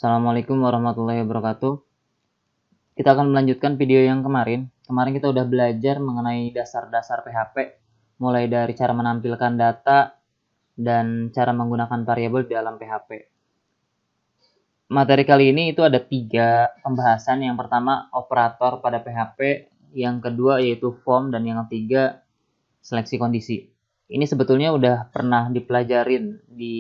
Assalamualaikum warahmatullahi wabarakatuh. Kita akan melanjutkan video yang kemarin. Kemarin kita udah belajar mengenai dasar-dasar PHP, mulai dari cara menampilkan data dan cara menggunakan variabel dalam PHP. Materi kali ini itu ada 3 pembahasan. Yang pertama, operator pada PHP. Yang kedua yaitu form, dan yang ketiga, seleksi kondisi. Ini sebetulnya udah pernah dipelajarin di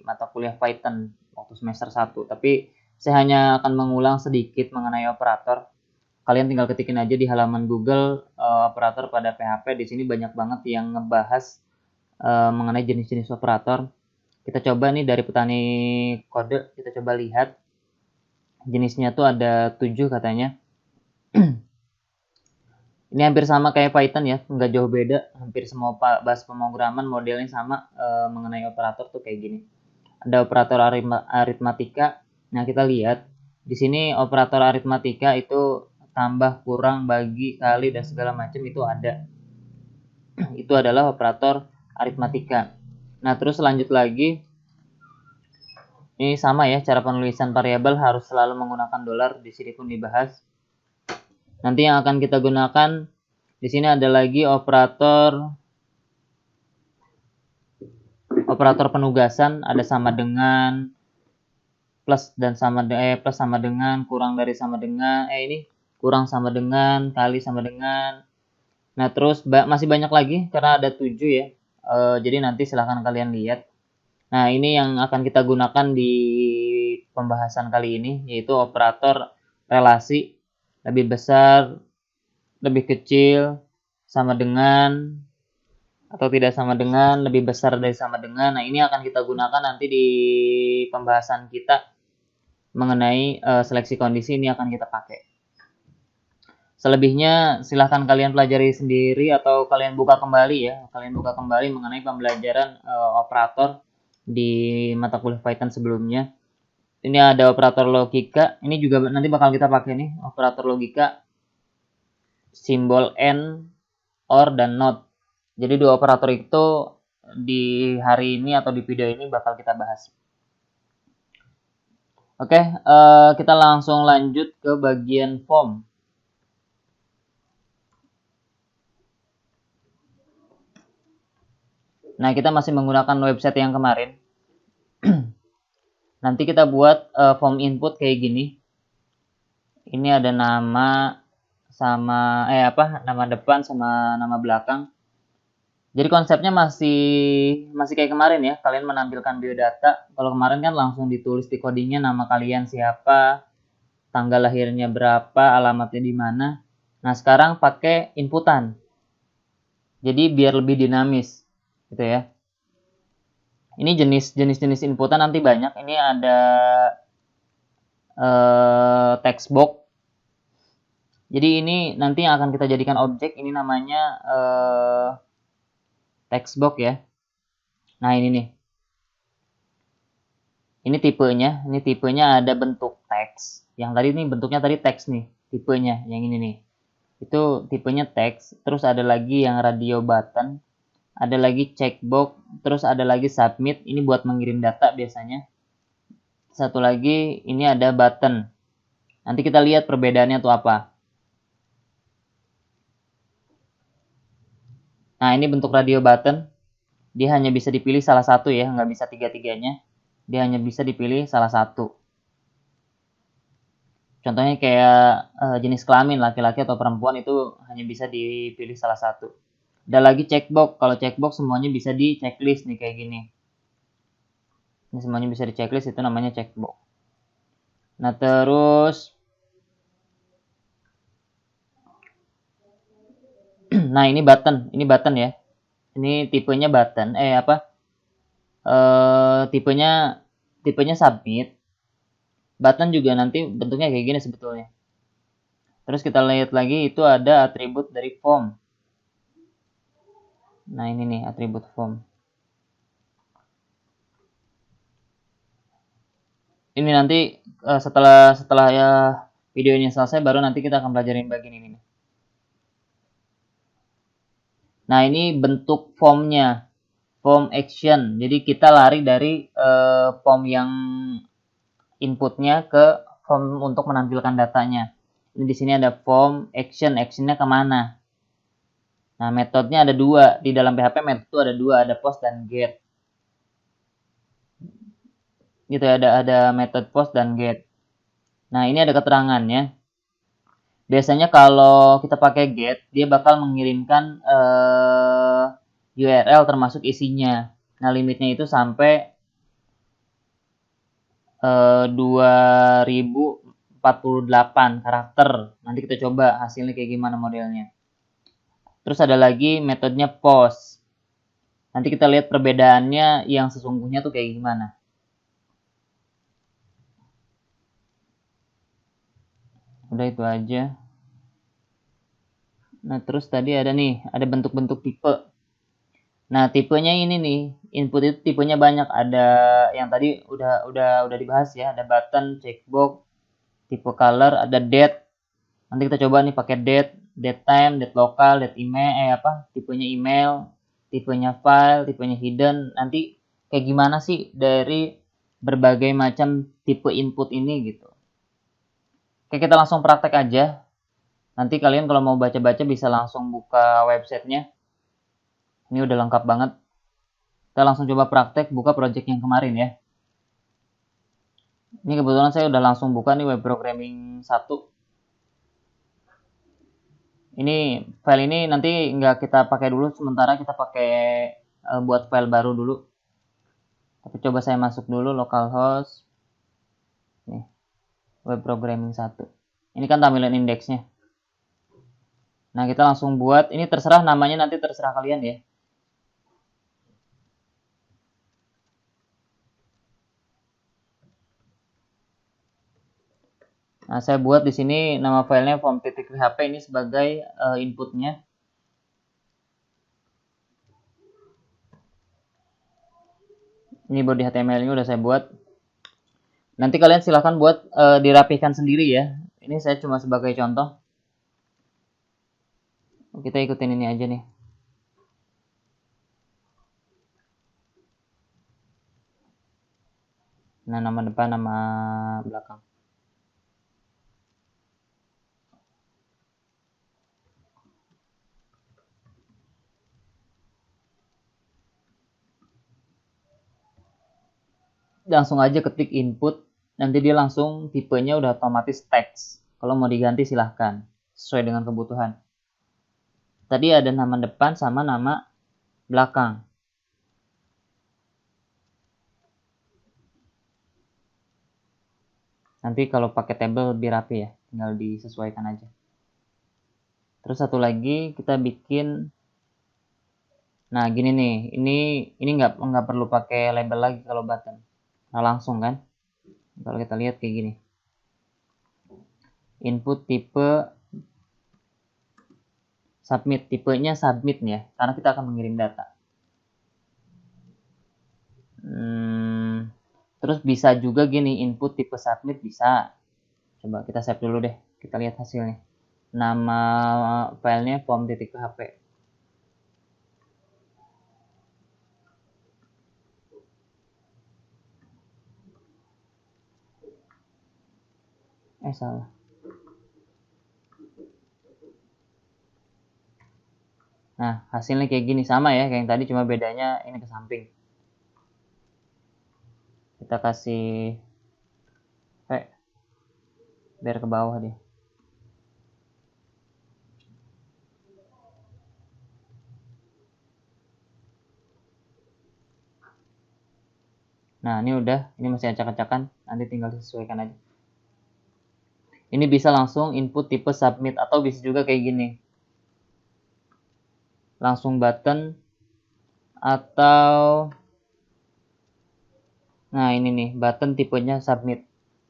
mata kuliah Python waktu semester 1, tapi saya hanya akan mengulang sedikit mengenai operator. Kalian tinggal ketikin aja di halaman Google operator pada PHP. Di sini banyak banget yang ngebahas mengenai jenis-jenis operator. Kita coba nih dari petani kode, kita coba lihat jenisnya tuh ada 7 katanya. Ini hampir sama kayak Python ya, nggak jauh beda. Hampir semua bahasa pemrograman modelnya sama mengenai operator tuh kayak gini. Ada operator aritmatika. Nah, kita lihat di sini operator aritmatika itu tambah, kurang, bagi, kali, dan segala macam itu ada. Itu adalah operator aritmatika. Nah, terus lanjut lagi. Ini sama ya, cara penulisan variabel harus selalu menggunakan dolar. Di sini pun dibahas. Nanti yang akan kita gunakan di sini ada lagi operator penugasan. Ada sama dengan, plus dan plus sama dengan, kurang dari sama dengan, ini kurang sama dengan, kali sama dengan. Nah, terus masih banyak lagi karena ada 7 ya. Jadi nanti silahkan kalian lihat. Nah, ini yang akan kita gunakan di pembahasan kali ini, yaitu operator relasi, lebih besar, lebih kecil, sama dengan, atau tidak sama dengan, lebih besar dari sama dengan. Nah, ini akan kita gunakan nanti di pembahasan kita mengenai seleksi kondisi. Ini akan kita pakai. Selebihnya silahkan kalian pelajari sendiri atau kalian buka kembali ya. Kalian buka kembali mengenai pembelajaran operator di mata kuliah Python sebelumnya. Ini ada operator logika. Ini juga nanti bakal kita pakai nih, operator logika, simbol and, or, dan not. Jadi 2 operator itu di hari ini atau di video ini bakal kita bahas. Oke, kita langsung lanjut ke bagian form. Nah, kita masih menggunakan website yang kemarin. Nanti kita buat form input kayak gini. Ini ada nama sama nama depan sama nama belakang. Jadi konsepnya masih kayak kemarin ya. Kalian menampilkan biodata. Kalau kemarin kan langsung ditulis di codingnya nama kalian siapa, tanggal lahirnya berapa, alamatnya di mana. Nah, sekarang pakai inputan. Jadi biar lebih dinamis gitu ya. Ini jenis inputan nanti banyak. Ini ada text box. Jadi ini nanti yang akan kita jadikan objek. Ini namanya text box ya. Nah, ini nih. Ini tipenya ada bentuk teks. Yang tadi ini bentuknya tadi teks nih, tipenya yang ini nih. Itu tipenya teks. Terus ada lagi yang radio button, ada lagi checkbox, terus ada lagi submit. Ini buat mengirim data biasanya. Satu lagi ini ada button. Nanti kita lihat perbedaannya tuh apa. Nah, ini bentuk radio button. Dia hanya bisa dipilih salah satu ya, nggak bisa tiga-tiganya. Dia hanya bisa dipilih salah satu. Contohnya kayak jenis kelamin, laki-laki atau perempuan, itu hanya bisa dipilih salah satu. Ada lagi checkbox. Kalau checkbox semuanya bisa di checklist nih kayak gini. Ini semuanya bisa di checklist, itu namanya checkbox. Nah, terus nah, ini button ya. Ini tipenya button, tipenya submit. Button juga nanti bentuknya kayak gini sebetulnya. Terus kita lihat lagi, itu ada atribut dari form. Nah, ini nih atribut form. Ini nanti setelah ya video ini selesai, baru nanti kita akan pelajarin bagian ini. Nah, ini bentuk formnya, form action. Jadi kita lari dari form yang inputnya ke form untuk menampilkan datanya. Ini di sini ada form, actionnya kemana? Nah, metodenya ada dua. Di dalam PHP metode itu ada dua, ada post dan get. Gitu ya, ada metode post dan get. Nah, ini ada keterangannya. Biasanya kalau kita pakai get, dia bakal mengirimkan URL termasuk isinya. Nah, limitnya itu sampai 2048 karakter. Nanti kita coba hasilnya kayak gimana modelnya. Terus ada lagi metodenya post. Nanti kita lihat perbedaannya yang sesungguhnya tuh kayak gimana. Udah itu aja. Nah, terus tadi ada nih, ada bentuk-bentuk tipe. Nah, tipenya ini nih, input itu tipenya banyak. Ada yang tadi udah dibahas ya, ada button, checkbox, tipe color, ada date. Nanti kita coba nih pakai date time, date lokal, date email, tipenya email, tipenya file, tipenya hidden. Nanti kayak gimana sih dari berbagai macam tipe input ini gitu. Oke, kita langsung praktek aja. Nanti kalian kalau mau baca-baca bisa langsung buka websitenya. Ini udah lengkap banget. Kita langsung coba praktek buka project yang kemarin ya. Ini kebetulan saya udah langsung buka nih web programming 1. Ini file ini nanti nggak kita pakai dulu, sementara kita pakai buat file baru dulu. Tapi coba saya masuk dulu localhost. Nih, web programming 1. Ini kan tampilan indeksnya. Nah, kita langsung buat, ini terserah namanya, nanti terserah kalian ya. Nah, saya buat di sini nama filenya form.php ini sebagai inputnya. Ini body HTML-nya udah saya buat. Nanti kalian silahkan buat dirapihkan sendiri ya. Ini saya cuma sebagai contoh. Kita ikutin ini aja nih. Nah, nama depan, nama belakang. Langsung aja ketik input, nanti dia langsung tipenya udah otomatis text. Kalau mau diganti silahkan, sesuai dengan kebutuhan. Tadi ada nama depan sama nama belakang. Nanti kalau pakai table lebih rapi ya, tinggal disesuaikan aja. Terus satu lagi kita bikin, nah gini nih, ini nggak perlu pakai label lagi kalau button. Nah langsung kan, kalau kita lihat kayak gini, input tipe submit, tipenya submit ya, karena kita akan mengirim data. Terus bisa juga gini, input tipe submit bisa. Coba kita save dulu deh, kita lihat hasilnya. Nama filenya form.php. Salah. Nah, hasilnya kayak gini, sama ya kayak yang tadi, cuma bedanya ini ke samping. Kita kasih biar ke bawah dia. Nah, ini udah, ini masih acak-acakan, nanti tinggal disesuaikan aja. Ini bisa langsung input tipe submit, atau bisa juga kayak gini. Langsung button, atau nah ini nih, button tipenya submit.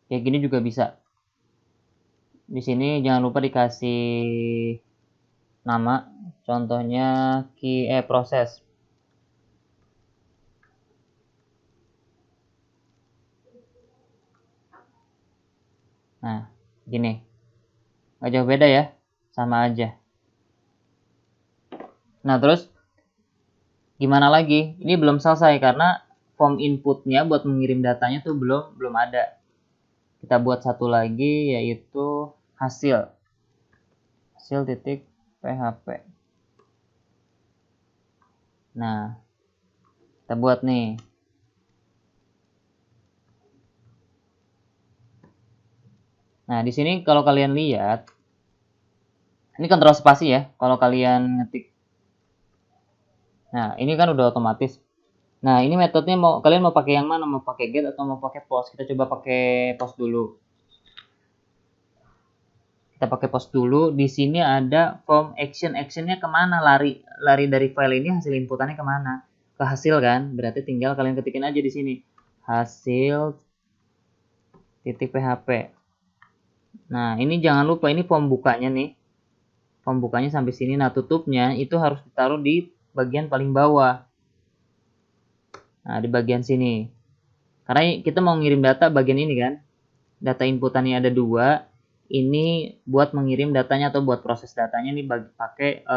Kayak gini juga bisa. Di sini jangan lupa dikasih nama, contohnya key proses. Nah, gini. Nggak jauh beda ya, sama aja. Nah, terus gimana lagi? Ini belum selesai karena form inputnya buat mengirim datanya tuh belum ada. Kita buat satu lagi yaitu hasil titik PHP. Nah, kita buat nih. Nah, di sini kalau kalian lihat, ini kontrol spasi ya, kalau kalian ngetik. Nah, ini kan udah otomatis. Nah, ini metodenya kalian mau pakai yang mana? Mau pakai get atau mau pakai post? Kita coba pakai post dulu. Kita pakai post dulu. Di sini ada form action. Actionnya kemana? Lari dari file ini hasil inputannya kemana? Ke hasil kan? Berarti tinggal kalian ketikin aja di sini. Hasil titik PHP. Nah, ini jangan lupa ini form bukanya nih. Form bukanya sampai sini. Nah, tutupnya itu harus ditaruh di bagian paling bawah. Nah, di bagian sini. Karena kita mau ngirim data bagian ini kan. Data inputannya ada 2. Ini buat mengirim datanya atau buat proses datanya nih pakai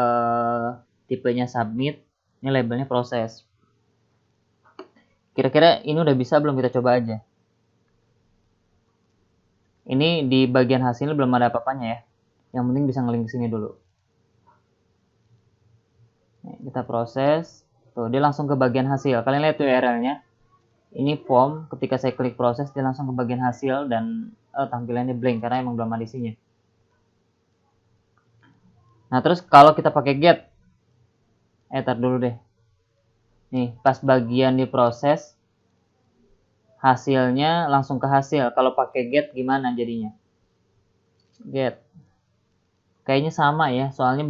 tipenya submit. Ini labelnya proses. Kira-kira ini udah bisa belum, kita coba aja. Ini di bagian hasilnya belum ada apa-apanya ya. Yang penting bisa ngelink sini dulu. Nih, kita proses. Tuh, dia langsung ke bagian hasil. Kalian lihat tuh URL-nya. Ini form, ketika saya klik proses dia langsung ke bagian hasil dan tampilannya blank karena emang belum ada isinya. Nah, terus kalau kita pakai get, tar dulu deh. Nih, pas bagian diproses, hasilnya langsung ke hasil. Kalau pakai get gimana jadinya? Get. Kayaknya sama ya, soalnya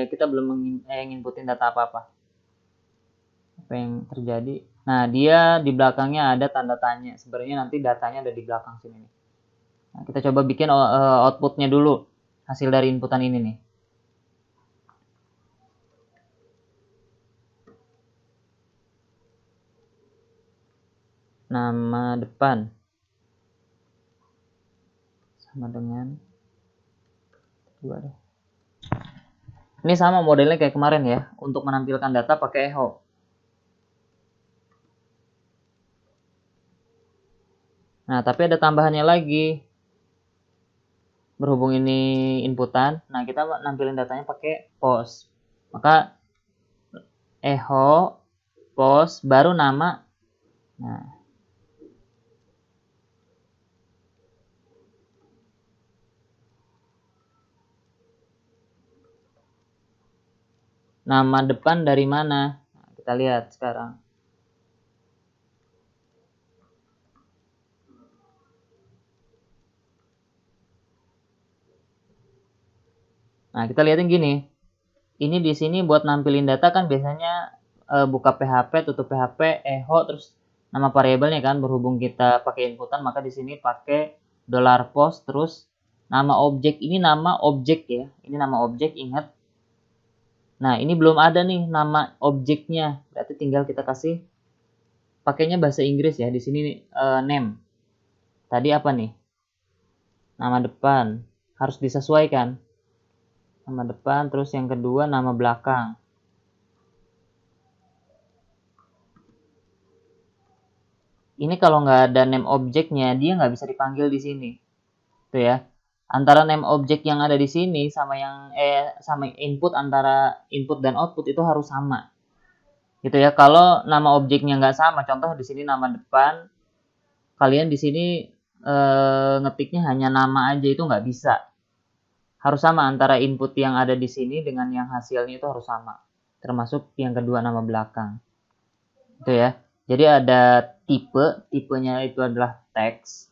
kita belum nginputin data apa-apa. Apa yang terjadi? Nah, dia di belakangnya ada tanda tanya. Sebenarnya nanti datanya ada di belakang sini nih. Nah, kita coba bikin outputnya dulu. Hasil dari inputan ini nih. Nama depan sama dengan dua deh. Ini sama modelnya kayak kemarin ya, untuk menampilkan data pakai echo. Nah, tapi ada tambahannya lagi. Berhubung ini inputan, nah kita nampilin datanya pakai post. Maka echo post baru nama. Nah, nama depan dari mana? Nah, kita lihat sekarang. Nah, kita lihatin gini. Ini di sini buat nampilin data kan biasanya buka PHP, tutup PHP, echo, terus nama variabelnya kan. Berhubung kita pakai inputan, maka di sini pakai $post, terus nama objek. Ini nama objek ya. Ini nama objek, ingat. Nah, ini belum ada nih nama objeknya. Berarti tinggal kita kasih pakainya bahasa Inggris ya. Di sini name. Tadi apa nih? Nama depan. Harus disesuaikan. Nama depan, terus yang kedua nama belakang. Ini kalau nggak ada name objeknya, dia nggak bisa dipanggil di sini. Tuh ya. Antara name objek yang ada di sini sama sama input, antara input dan output itu harus sama. Gitu ya. Kalau nama objeknya nggak sama, contoh di sini nama depan, kalian di sini ngetiknya hanya nama aja itu nggak bisa. Harus sama antara input yang ada di sini dengan yang hasilnya itu harus sama. Termasuk yang kedua nama belakang. Itu ya. Jadi ada tipenya itu adalah teks.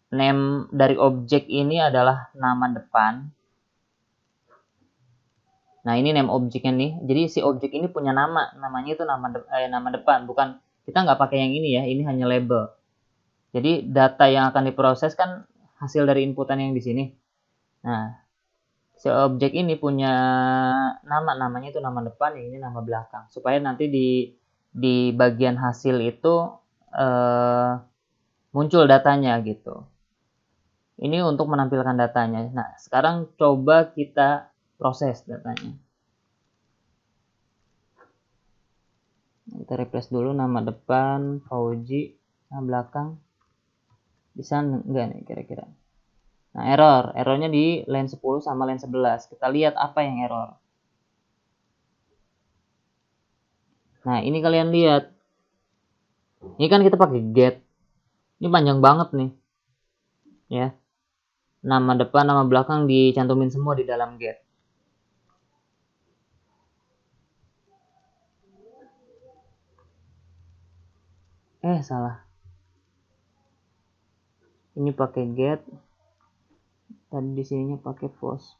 Name dari objek ini adalah nama depan. Nah, ini name objeknya nih. Jadi si objek ini punya nama, namanya itu nama depan, bukan kita nggak pakai yang ini ya. Ini hanya label. Jadi data yang akan diproses kan hasil dari inputan yang di sini. Nah, si objek ini punya namanya itu nama depan, yang ini nama belakang. Supaya nanti di bagian hasil itu muncul datanya gitu. Ini untuk menampilkan datanya. Nah, sekarang coba kita proses datanya. Kita replace dulu nama depan, Fauji, nama belakang. Bisa enggak nih kira-kira? Nah, errornya di line 10 sama line 11. Kita lihat apa yang error. Nah, ini kalian lihat. Ini kan kita pakai get. Ini panjang banget nih. Ya. Nama depan, nama belakang dicantumin semua di dalam get. Salah. Ini pakai get. Tadi di sininya pakai post.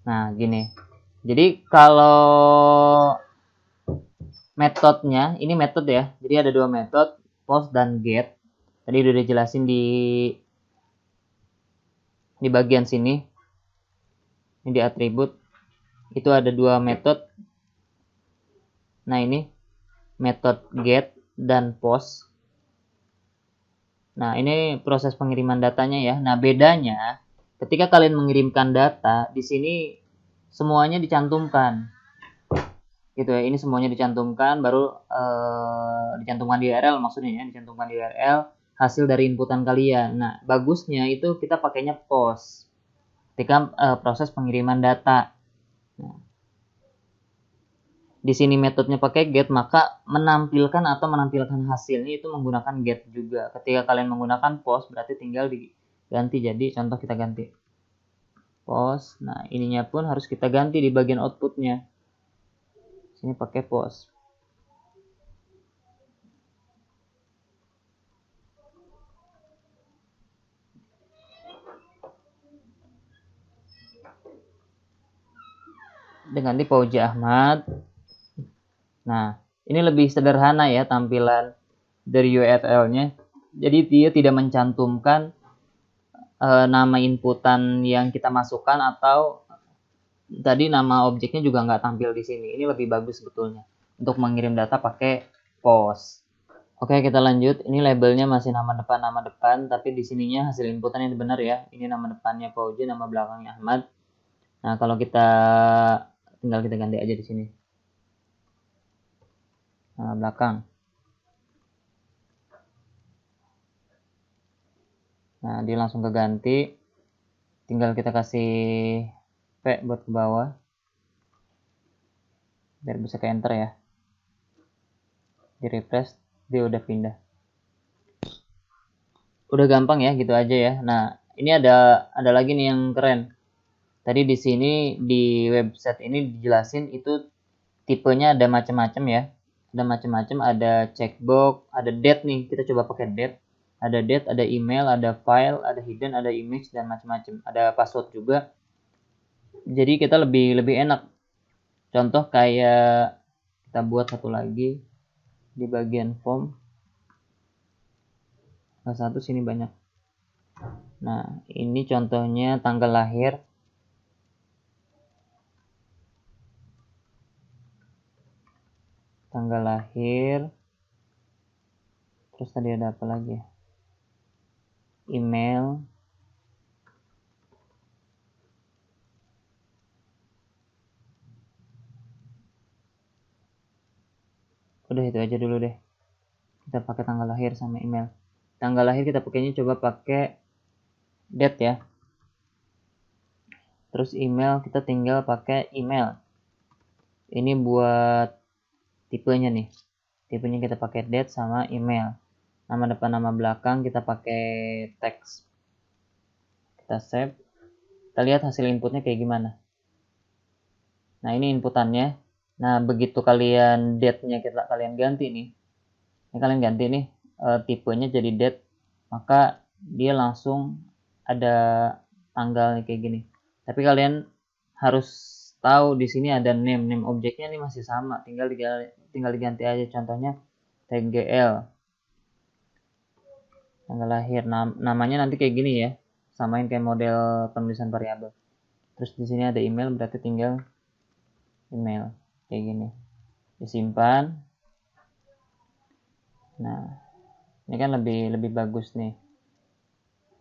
Nah, gini. Jadi kalau metodenya, ini metode ya. Jadi ada dua metode, post dan get. Tadi udah dijelasin di bagian sini. Ini di atribut. Itu ada dua metode. Nah, ini metode get dan post. Nah, ini proses pengiriman datanya ya. Nah, bedanya ketika kalian mengirimkan data, di sini semuanya dicantumkan. Gitu ya. Ini semuanya dicantumkan, baru dicantumkan di URL maksudnya ya, dicantumkan di URL hasil dari inputan kalian. Nah, bagusnya itu kita pakainya post ketika proses pengiriman data. Nah, di sini metodenya pakai get, maka menampilkan hasilnya itu menggunakan get juga. Ketika kalian menggunakan post, berarti tinggal diganti. Jadi contoh kita ganti post. Nah, ininya pun harus kita ganti di bagian outputnya. Sini pakai post. Dengan di Fauzi Ahmad. Nah, ini lebih sederhana ya tampilan dari URL-nya. Jadi dia tidak mencantumkan nama inputan yang kita masukkan, atau tadi nama objeknya juga nggak tampil di sini. Ini lebih bagus sebetulnya untuk mengirim data pakai post. Oke, kita lanjut. Ini labelnya masih nama depan, tapi di sininya hasil inputan yang benar ya. Ini nama depannya Fauzi, nama belakangnya Ahmad. Nah, kalau kita tinggal kita ganti aja di sini. Nama belakang. Nah, dia langsung keganti. Tinggal kita kasih P buat ke bawah. Biar bisa ke enter ya. Di refresh, dia udah pindah. Udah gampang ya, gitu aja ya. Nah, ini ada lagi nih yang keren. Tadi di sini di website ini dijelasin itu tipenya ada macam-macam ya. Ada macam-macam, ada checkbox, ada date nih. Kita coba pakai date. Ada date, ada email, ada file, ada hidden, ada image, dan macam-macam. Ada password juga. Jadi kita lebih enak. Contoh kayak kita buat satu lagi di bagian form. Salah satu sini banyak. Nah, ini contohnya tanggal lahir. Tanggal lahir. Terus tadi ada apa lagi? Email. Udah itu aja dulu deh. Kita pakai tanggal lahir sama email. Tanggal lahir kita pakainya coba pakai date ya. Terus email kita tinggal pakai email. Ini buat tipenya nih. Tipenya kita pakai date sama email. Nama depan, nama belakang kita pakai teks. Kita save. Kita lihat hasil inputnya kayak gimana. Nah, ini inputannya. Nah, begitu kalian date-nya kalian ganti nih. Ini kalian ganti nih tipenya jadi date, maka dia langsung ada tanggalnya kayak gini. Tapi kalian harus tahu di sini ada name objeknya nih masih sama, tinggal diganti aja. Contohnya tgl tanggal lahir, namanya nanti kayak gini ya, samain kayak model penulisan variabel. Terus di sini ada email, berarti tinggal email kayak gini, disimpan. Nah, Ini kan lebih bagus nih.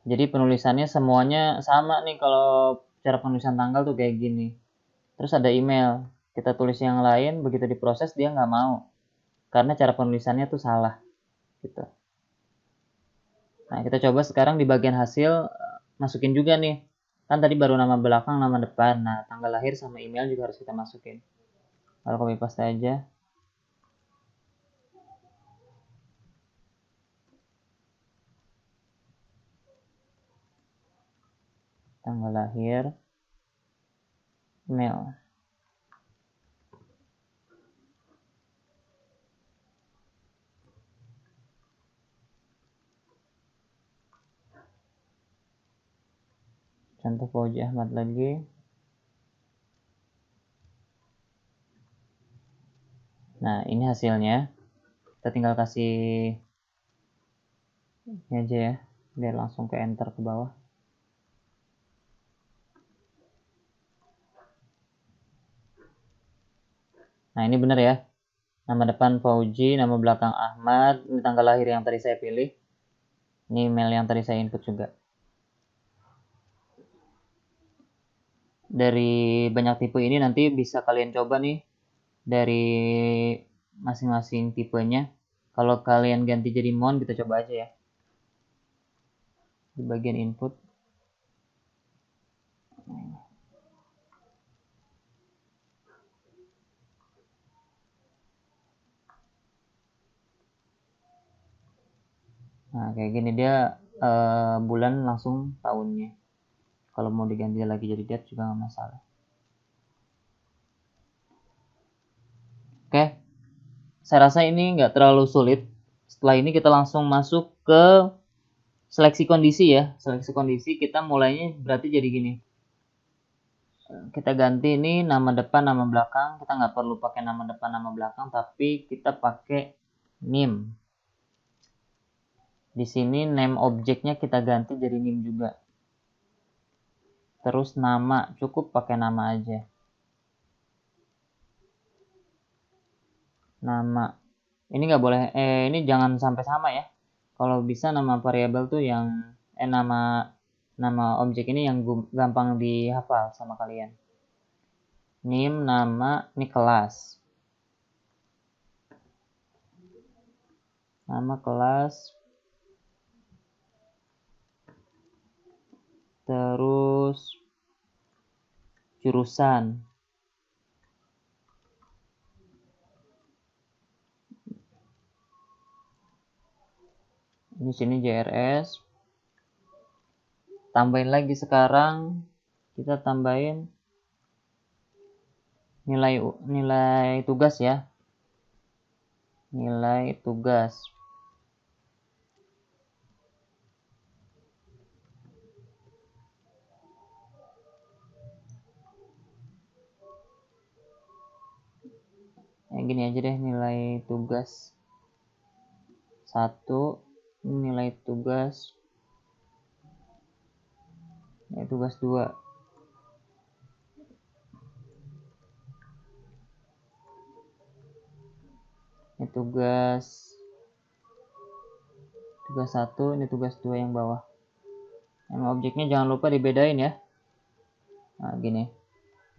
Jadi penulisannya semuanya sama nih, kalau cara penulisan tanggal tuh kayak gini. Terus ada email, kita tulis yang lain, begitu diproses dia nggak mau karena cara penulisannya tuh salah gitu. Nah, kita coba sekarang di bagian hasil, masukin juga nih. Kan tadi baru nama belakang, nama depan. Nah, tanggal lahir sama email juga harus kita masukin. Kalau copy paste aja. Tanggal lahir, email. Contoh Fauji Ahmad lagi. Nah, ini hasilnya. Kita tinggal kasih ini aja ya, biar langsung ke enter ke bawah. Nah, ini benar ya. Nama depan Fauji, nama belakang Ahmad, ini tanggal lahir yang tadi saya pilih. Ini email yang tadi saya input juga. Dari banyak tipe ini nanti bisa kalian coba nih dari masing-masing tipenya. Kalau kalian ganti jadi mon, kita coba aja ya. Di bagian input. Nah, kayak gini dia bulan langsung tahunnya. Kalau mau diganti lagi jadi date juga nggak masalah. Oke, saya rasa ini nggak terlalu sulit. Setelah ini kita langsung masuk ke seleksi kondisi ya. Seleksi kondisi kita mulainya berarti jadi gini. Kita ganti ini nama depan, nama belakang. Kita nggak perlu pakai nama depan, nama belakang, tapi kita pakai name. Di sini name objeknya kita ganti jadi name juga. Terus nama, cukup pakai nama aja. Nama. Ini nggak boleh, ini jangan sampai sama ya. Kalau bisa nama variabel tuh yang, nama objek ini yang gampang dihafal sama kalian. Name, nama, ini kelas. Nama kelas. Terus jurusan. Di sini JRS. Tambahin lagi sekarang, kita tambahin nilai tugas ya. Nilai tugas. Gini aja deh, nilai tugas 1, nilai tugas 2. Ini tugas 1, ini tugas 2 yang bawah. Yang objeknya jangan lupa dibedain ya. Nah, gini.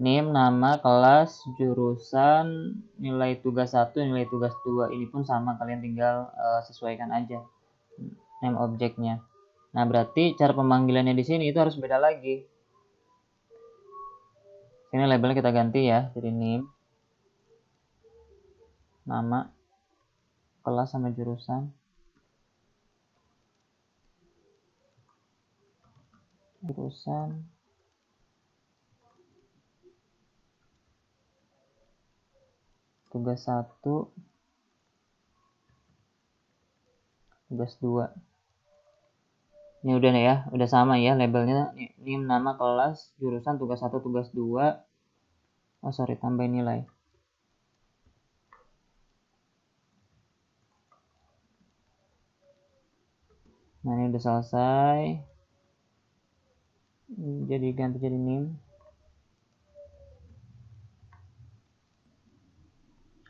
Name, nama, kelas, jurusan, nilai tugas 1, nilai tugas 2. Ini pun sama, kalian tinggal sesuaikan aja name objeknya. Nah, berarti cara pemanggilannya di sini itu harus beda lagi. Sini labelnya kita ganti ya, jadi name, nama, kelas sama jurusan. Tugas 1, tugas 2. Ini udah nih ya, udah sama ya labelnya. Ini nama, kelas, jurusan, tugas 1, tugas 2. Oh sorry, tambahin nilai. Nah, ini udah selesai. Jadi ganti jadi name.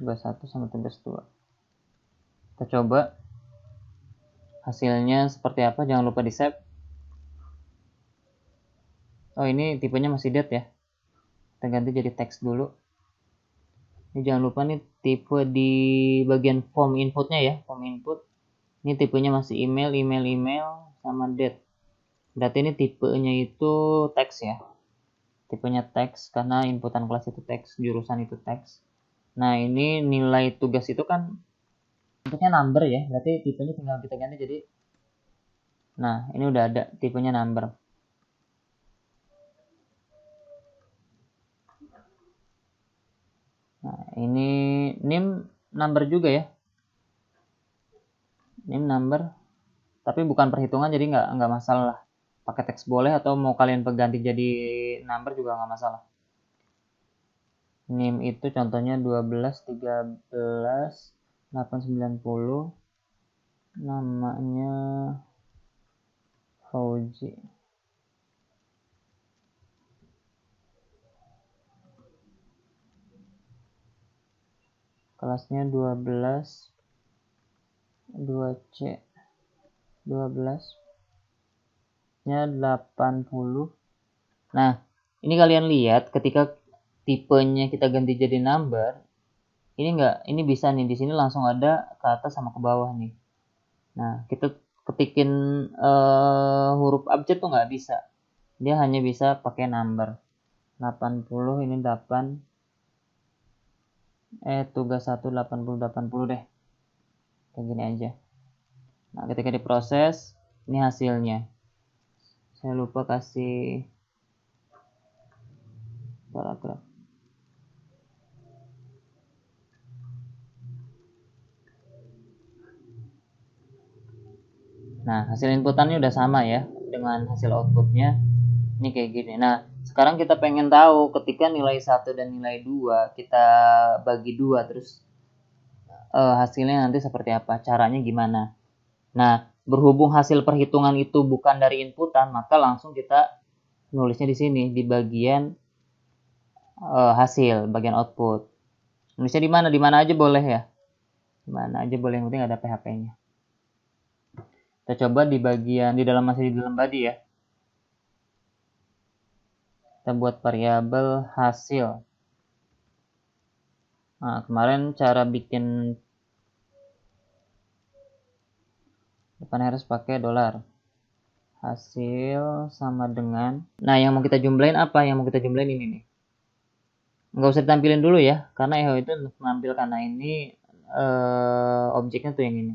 Tugas 1 sama tugas 2. Kita coba. hasilnya seperti apa, jangan lupa di save. Oh, ini tipenya masih date ya, kita ganti jadi teks dulu. Ini jangan lupa nih tipe di bagian form inputnya ya, form input ini tipenya masih email sama date. Berarti ini tipenya itu teks ya, tipenya teks karena inputan kelas itu teks, jurusan itu teks. Nah, ini nilai tugas itu kan bentuknya number ya, berarti tipenya tinggal kita ganti jadi, nah ini udah ada tipenya number. Nah, ini name number juga ya, name number, tapi bukan perhitungan jadi nggak masalah. Pakai teks boleh atau mau kalian ganti jadi number juga nggak masalah. Name itu contohnya 12, 13, 8, 90. Namanya Fauzi. Kelasnya 12, 2C, 12 nya 80. Nah, ini kalian lihat ketika tipenya kita ganti jadi number, ini bisa nih, di sini langsung ada ke atas sama ke bawah nih. Nah, kita ketikin huruf abjad tuh nggak bisa, dia hanya bisa pakai number. 80 ini 8, tugas 1 80 deh, kayak gini aja. Nah, ketika diproses ini hasilnya. Saya lupa kasih paragraf. Nah, hasil inputannya udah sama ya dengan hasil outputnya. Ini kayak gini. Nah, sekarang kita pengen tahu ketika nilai 1 dan nilai 2 kita bagi 2 terus hasilnya nanti seperti apa, caranya gimana. Nah, berhubung hasil perhitungan itu bukan dari inputan, maka langsung kita nulisnya di sini di bagian hasil, bagian output. Nulisnya di mana? Di mana aja boleh ya. Di mana aja boleh, yang penting ada PHP-nya. Kita coba di bagian masih di dalam body ya. Kita buat variabel hasil. Nah, kemarin cara bikin depan harus pakai $. Hasil sama dengan, nah yang mau kita jumlahin apa? Yang mau kita jumlahin ini nih. Nggak usah ditampilin dulu ya, karena echo itu menampilkan. Nah, ini objeknya tuh yang ini.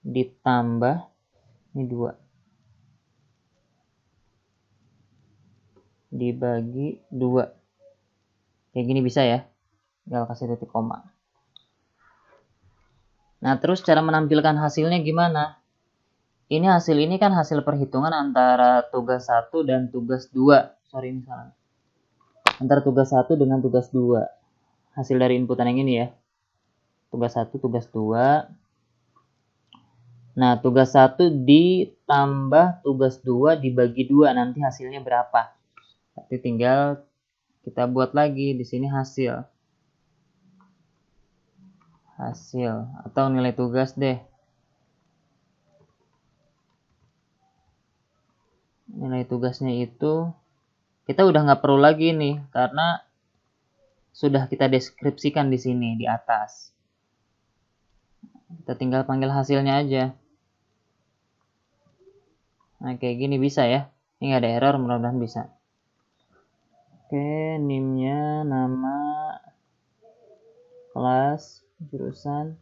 Ditambah ini 2 dibagi 2, kayak gini bisa ya, tinggal kasih titik koma. Nah, terus cara menampilkan hasilnya gimana? Ini hasil ini kan hasil perhitungan antara tugas 1 dan tugas 2. Sorry, ini salah. Antara tugas 1 dengan tugas 2. Hasil dari inputan yang ini ya. Tugas 1, tugas 2. Nah, tugas 1 ditambah tugas 2 dibagi 2, nanti hasilnya berapa? Nanti tinggal kita buat lagi di sini hasil. Hasil atau nilai tugas deh. Nilai tugasnya itu kita udah nggak perlu lagi nih karena sudah kita deskripsikan di sini di atas. Kita tinggal panggil hasilnya aja. Nah, kayak gini bisa ya. Ini nggak ada error, mudah-mudahan bisa. Oke, NIM-nya nama, kelas, jurusan,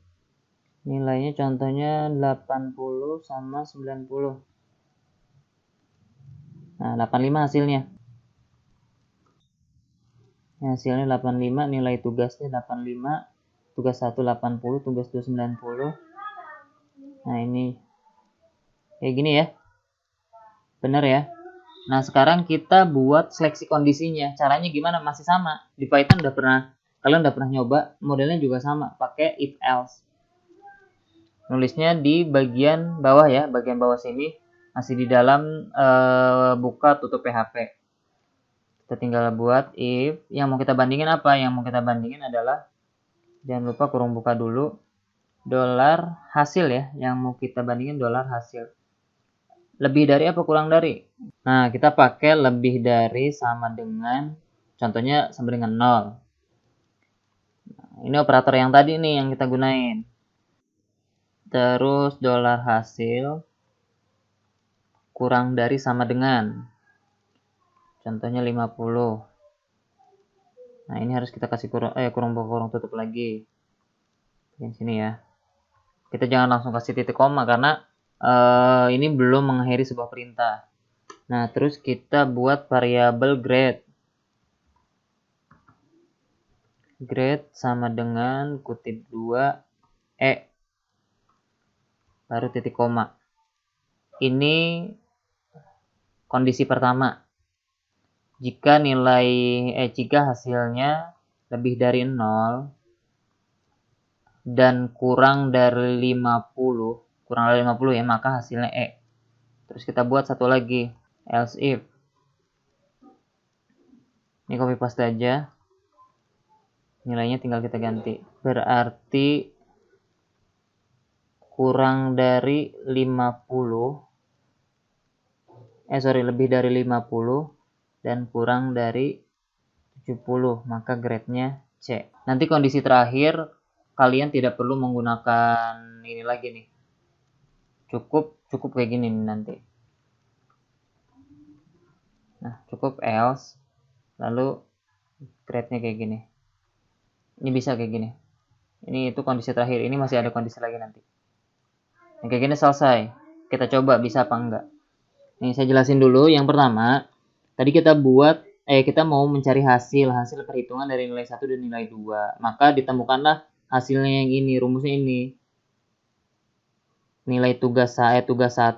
nilainya contohnya 80 sama 90. Nah, 85 hasilnya. Hasilnya 85, nilai tugasnya 85, tugas 1 80, tugas 2 90. Nah, ini kayak gini ya. Bener ya. Nah, sekarang kita buat seleksi kondisinya. Caranya gimana? Masih sama. Di Python kalian udah pernah nyoba, modelnya juga sama, pakai if else. Nulisnya di bagian bawah ya, bagian bawah sini, masih di dalam buka tutup PHP. Kita tinggal buat if, yang mau kita bandingin apa? Yang mau kita bandingin adalah Jangan lupa kurung buka dulu. Dolar hasil ya, yang mau kita bandingin dolar hasil. Lebih dari apa kurang dari? Nah, kita pakai lebih dari sama dengan, contohnya sama dengan 0. Nah, ini operator yang tadi nih yang kita gunain. Terus dolar hasil kurang dari sama dengan, contohnya 50. Nah, ini harus kita kasih kurung buka kurung tutup lagi. Di sini ya. Kita jangan langsung kasih titik koma karena ini belum mengakhiri sebuah perintah. Nah, terus kita buat variabel grade. Grade sama dengan kutip 2 E baru titik koma. Ini kondisi pertama. Jika hasilnya lebih dari 0 dan kurang dari 50 ya, maka hasilnya E. Terus kita buat satu lagi, else if. Ini copy paste aja. Nilainya tinggal kita ganti. Berarti kurang dari 50, lebih dari 50 dan kurang dari 70, maka grade-nya C. Nanti kondisi terakhir, kalian tidak perlu menggunakan ini lagi nih. Cukup kayak gini nih nanti. Nah, cukup else, lalu grade-nya kayak gini. Ini bisa kayak gini. Ini itu kondisi terakhir, ini masih ada kondisi lagi nanti. Nah, kayak gini selesai. Kita coba bisa apa enggak. Nih, saya jelasin dulu. Yang pertama, tadi kita mau mencari hasil perhitungan dari nilai 1 dan nilai 2. Maka ditemukanlah hasilnya yang ini, rumusnya ini. Nilai tugas 1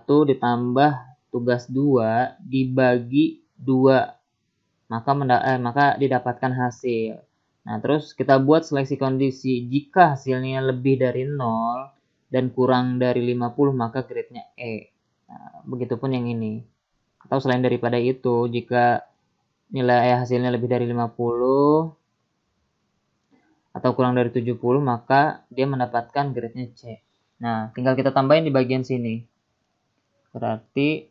ditambah tugas 2 dibagi 2. Maka didapatkan hasil. Nah, terus kita buat seleksi kondisi. Jika hasilnya lebih dari 0 dan kurang dari 50, maka grade-nya E. Nah, begitupun yang ini. Atau selain daripada itu, jika nilai hasilnya lebih dari 50 atau kurang dari 70, maka dia mendapatkan grade-nya C. Nah, tinggal kita tambahin di bagian sini. Berarti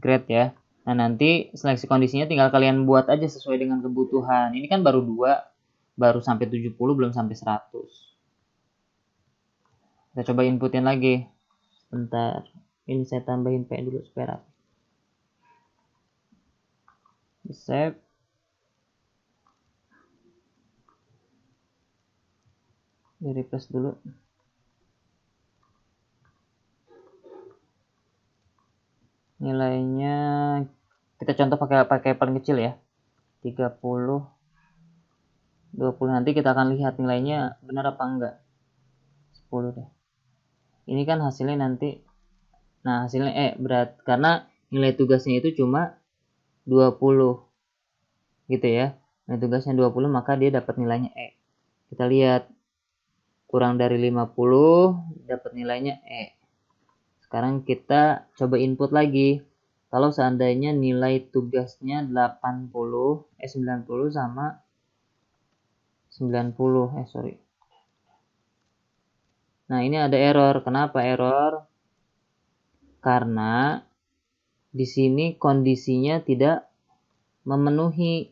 grade ya. Nah, nanti seleksi kondisinya tinggal kalian buat aja sesuai dengan kebutuhan. Ini kan baru 2, baru sampai 70, belum sampai 100. Kita coba inputin lagi. Bentar. Ini saya tambahin P dulu supaya rapi. Di save. Di refresh dulu. Nilainya kita contoh pakai paling kecil ya. 30, 20. Nanti kita akan lihat nilainya benar apa enggak. 10 deh. Ini kan hasilnya nanti. Nah, hasilnya berat karena nilai tugasnya itu cuma 20. Gitu ya. Nilai tugasnya 20, maka dia dapat nilainya E. Kita lihat kurang dari 50 dapat nilainya E. Sekarang kita coba input lagi. Kalau seandainya nilai tugasnya 90 sama 90, Nah, ini ada error. Kenapa error? Karena di sini kondisinya tidak memenuhi.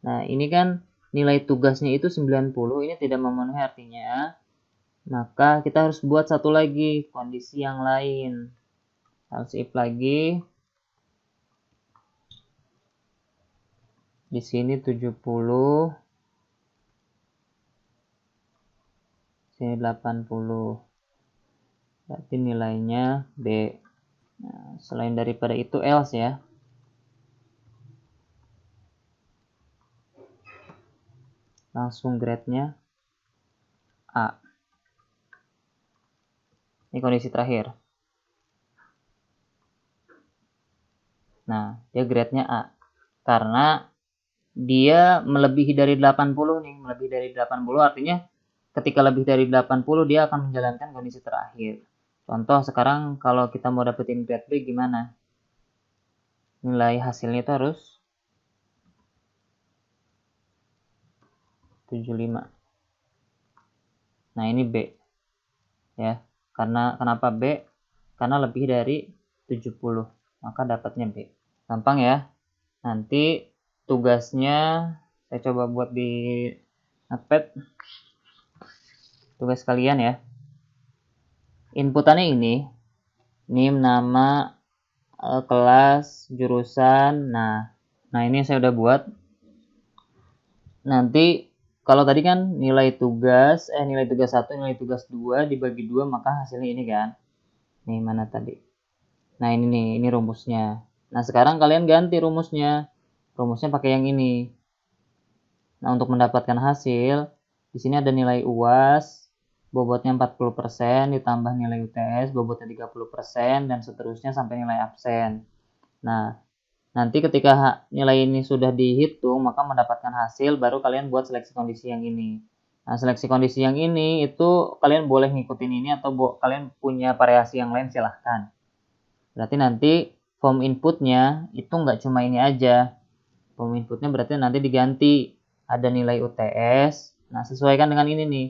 Nah, ini kan nilai tugasnya itu 90, ini tidak memenuhi artinya. Maka kita harus buat satu lagi kondisi yang lain. Else if lagi. Di sini 70. Sini 80. Berarti nilainya B. Nah, selain daripada itu else ya. Langsung grade-nya A. Ini kondisi terakhir. Nah, dia grade-nya A. Karena dia melebihi dari 80 nih. Melebihi dari 80 artinya ketika lebih dari 80 dia akan menjalankan kondisi terakhir. Contoh sekarang kalau kita mau dapetin grade B gimana? Nilai hasilnya itu harus 75. Nah, ini B. Ya. Kenapa B? Karena lebih dari 70. Maka dapatnya B. Gampang ya. Nanti tugasnya saya coba buat di notepad. Tugas kalian ya. Inputannya ini nama, kelas, jurusan. Nah ini saya udah buat. Nanti kalau tadi kan nilai tugas 1, nilai tugas 2 dibagi 2, maka hasilnya ini kan. Nih, mana tadi? Nah, ini nih, ini rumusnya. Nah, sekarang kalian ganti rumusnya. Rumusnya pakai yang ini. Nah, untuk mendapatkan hasil, di sini ada nilai UAS, bobotnya 40%, ditambah nilai UTS, bobotnya 30%, dan seterusnya sampai nilai absen. Nah, nanti ketika nilai ini sudah dihitung, maka mendapatkan hasil, baru kalian buat seleksi kondisi yang ini. Nah, seleksi kondisi yang ini, itu kalian boleh ngikutin ini, atau kalian punya variasi yang lain, silahkan. Berarti nanti form inputnya, itu nggak cuma ini aja. Form inputnya berarti nanti diganti. Ada nilai UTS, nah sesuaikan dengan ini nih.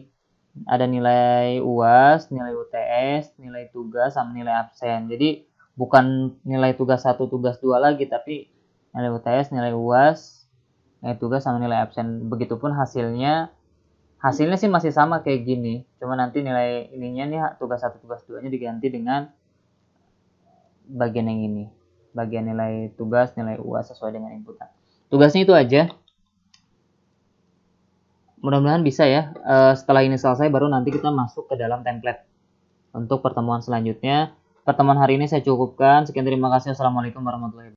Ada nilai UAS, nilai UTS, nilai tugas, sama nilai absen. Jadi bukan nilai tugas 1, tugas 2 lagi, tapi nilai UTS, nilai UAS, nilai tugas, sama nilai absen. Begitupun hasilnya sih masih sama kayak gini. Cuma nanti nilai ininya nih, tugas 1, tugas 2-nya diganti dengan bagian yang ini. Bagian nilai tugas, nilai UAS sesuai dengan inputan. Tugasnya itu aja. Mudah-mudahan bisa ya. Setelah ini selesai, baru nanti kita masuk ke dalam template untuk pertemuan selanjutnya. Pertemuan hari ini saya cukupkan. Sekian, terima kasih. Assalamualaikum warahmatullahi wabarakatuh.